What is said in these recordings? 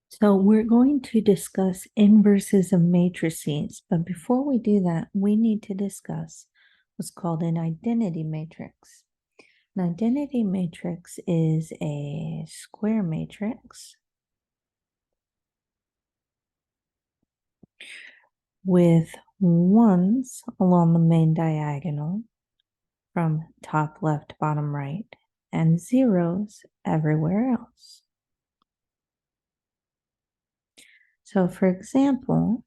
So we're going to discuss inverses of matrices, but before we do that, we need to discuss what's called an identity matrix. An identity matrix is a square matrix with ones along the main diagonal from top left, bottom right, and zeros everywhere else. So for example,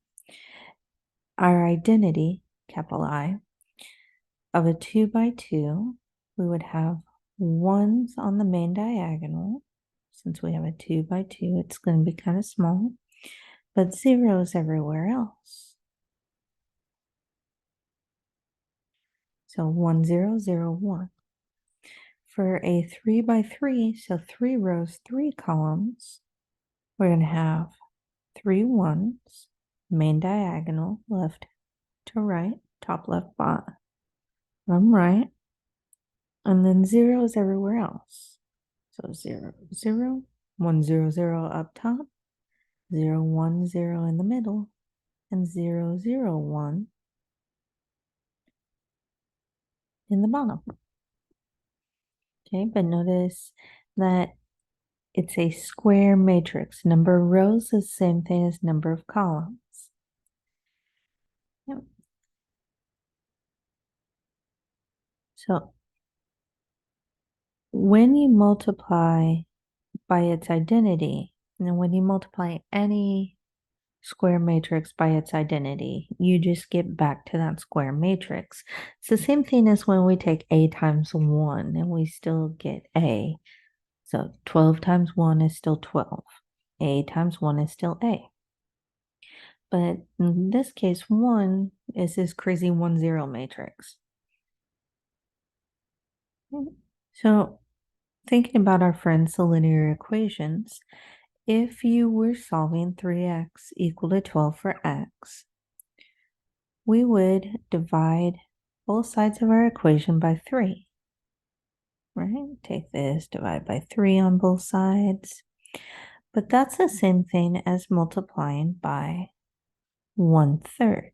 our identity, capital I, of a 2 by 2, we would have ones on the main diagonal. Since we have a 2 by 2, it's going to be kind of small, but zeros everywhere else. So 1, 0, 0, 1. For a 3 by 3, so 3 rows, 3 columns, we're going to have 3 ones, main diagonal, left to right, top left, bottom right, and then zeros everywhere else. So 0, 0, 1, 0, 0 up top, 0, 1, 0 in the middle, and 0, 0, 1 in the bottom. Okay, but notice that it's a square matrix. Number of rows is the same thing as number of columns. Yep. So when you multiply by its identity, and when you multiply any square matrix by its identity, you just get back to that square matrix. It's the same thing as when we take A times 1 and we still get A. So 12 times 1 is still 12. A times 1 is still A. But in this case, 1 is this crazy 1, 0 matrix. So thinking about our friends, the linear equations, if you were solving 3x equal to 12 for x, we would divide both sides of our equation by 3, right? Take this, divide by 3 on both sides. But that's the same thing as multiplying by 1/3.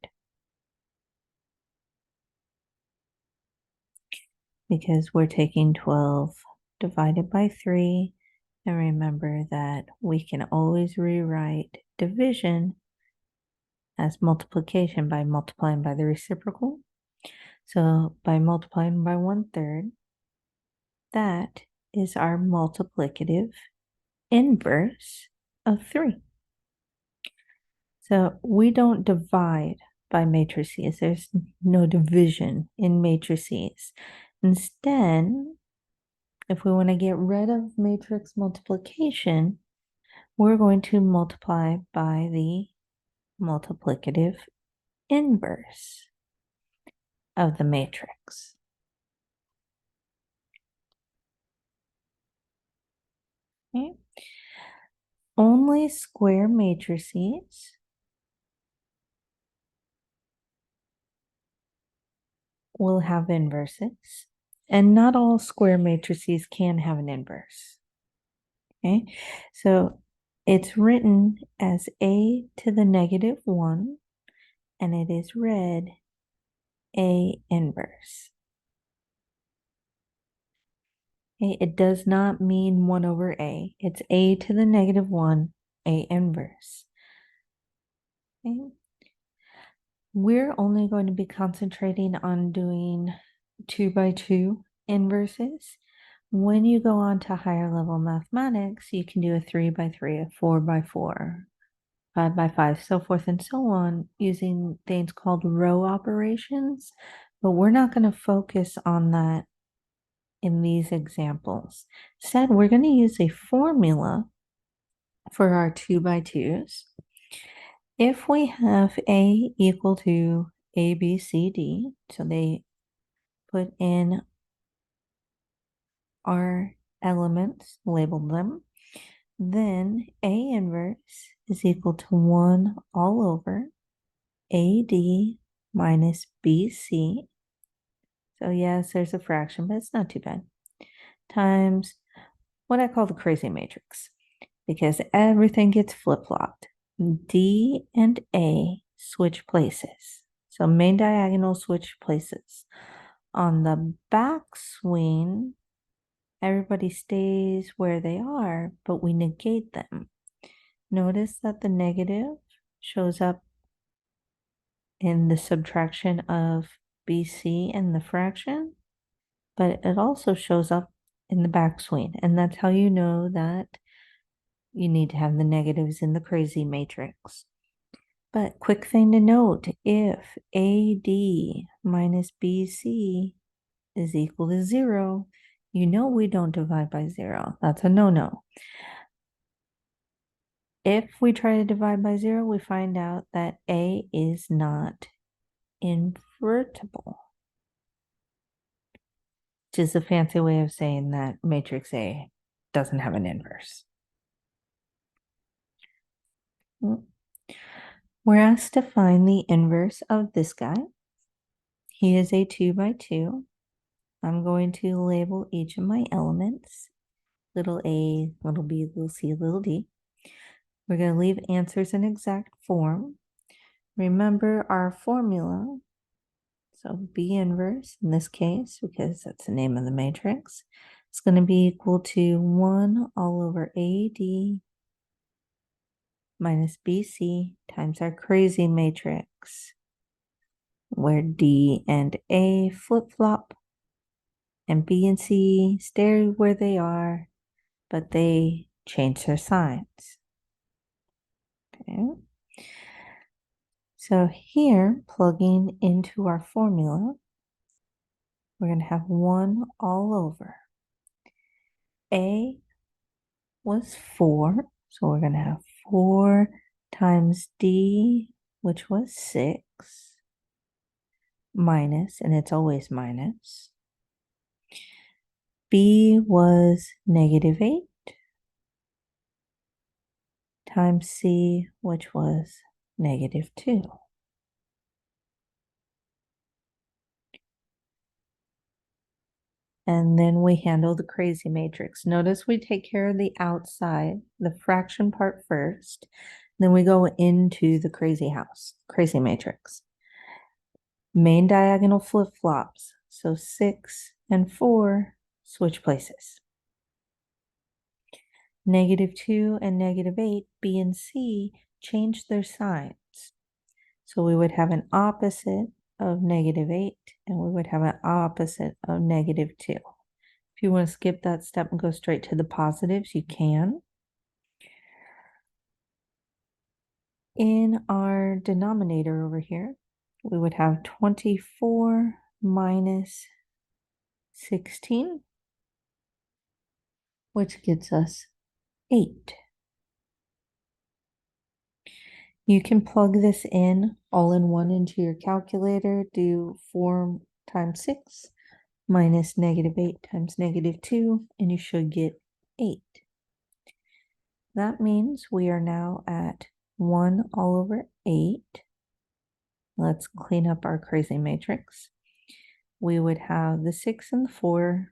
Because we're taking 12 divided by 3. And remember that we can always rewrite division as multiplication by multiplying by the reciprocal. So by multiplying by 1/3, that is our multiplicative inverse of 3. So we don't divide by matrices. There's no division in matrices. Instead, if we want to get rid of matrix multiplication, we're going to multiply by the multiplicative inverse of the matrix. Okay. Only square matrices will have inverses, and not all square matrices can have an inverse. Okay, so it's written as a to the negative 1, and it is read A inverse. Okay, it does not mean 1 over A. It's a to the negative 1, A inverse. Okay. We're only going to be concentrating on doing 2 by 2 inverses. When you go on to higher level mathematics, you can do a 3 by 3, a 4 by 4, 5 by 5, so forth and so on, using things called row operations. But we're not going to focus on that in these examples. Instead, we're going to use a formula for our 2 by 2s. If we have A equal to A, B, C, D, so they put in our elements, labeled them, then A inverse is equal to 1 all over AD minus BC. So yes, there's a fraction, but it's not too bad. Times what I call the crazy matrix. because everything gets flip-flopped. D and A switch places. So main diagonal switch places. On the back swing, everybody stays where they are, but we negate them. Notice that the negative shows up in the subtraction of BC and the fraction, but it also shows up in the backswing. And that's how you know that you need to have the negatives in the crazy matrix. But quick thing to note, if AD minus BC is equal to 0, you know we don't divide by 0. That's a no-no. If we try to divide by 0, we find out that A is not invertible, which is a fancy way of saying that matrix A doesn't have an inverse. We're asked to find the inverse of this guy. He is a 2 by 2. I'm going to label each of my elements, little a, little b, little c, little d. We're going to leave answers in exact form. Remember our formula. So B inverse in this case, because that's the name of the matrix, it's going to be equal to 1 all over AD minus BC times our crazy matrix, where D and A flip-flop and B and C stay where they are, but they change their signs. Okay. So here, plugging into our formula, we're going to have 1 all over. A was 4, so we're going to have 4 times D, which was 6, minus, and it's always minus. B was negative 8 times C, which was negative 2. And then we handle the crazy matrix. Notice we take care of the outside, the fraction part first, then we go into the crazy matrix. Main diagonal flip-flops, so 6 and 4 switch places. Negative 2 and negative 8, B and C, change their signs. So we would have an opposite of negative 8, and we would have an opposite of negative 2. If you want to skip that step and go straight to the positives, you can. In our denominator over here, we would have 24 minus 16, which gets us 8. You can plug this in all in one into your calculator. Do 4 times 6 minus negative 8 times negative 2, and you should get 8. That means we are now at 1 all over 8. Let's clean up our crazy matrix. We would have the 6 and the 4,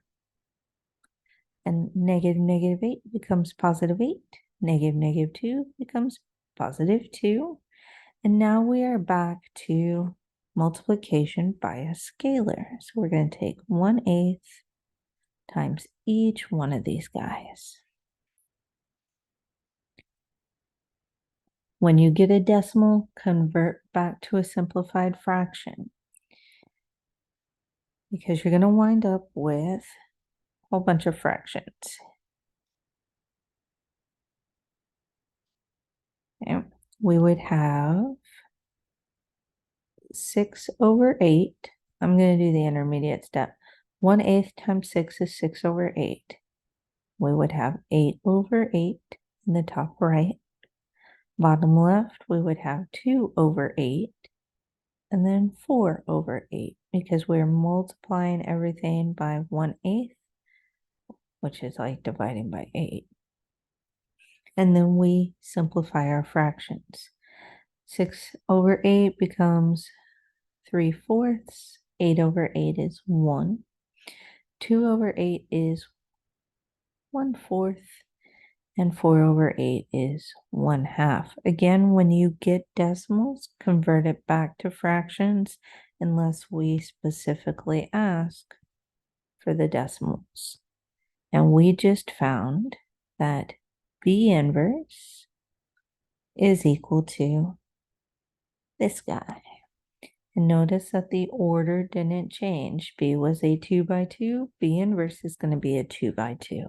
and negative 8 becomes positive 8. Negative 2 becomes positive 2. And now we are back to multiplication by a scalar. So we're going to take 1/8 times each one of these guys. When you get a decimal, convert back to a simplified fraction, because you're going to wind up with a whole bunch of fractions. Okay. We would have 6 over 8. I'm going to do the intermediate step. 1/8 times 6 is 6 over 8. We would have 8 over 8 in the top right. Bottom left, we would have 2 over 8, and then 4 over 8, because we're multiplying everything by 1/8, which is like dividing by 8. And then we simplify our fractions. 6 over 8 becomes 3/4. 8 over 8 is 1. 2 over 8 is 1/4. And 4 over 8 is 1/2. Again, when you get decimals, convert it back to fractions unless we specifically ask for the decimals. And we just found that B inverse is equal to this guy. And notice that the order didn't change. B was a 2 by 2. B inverse is going to be a 2 by 2.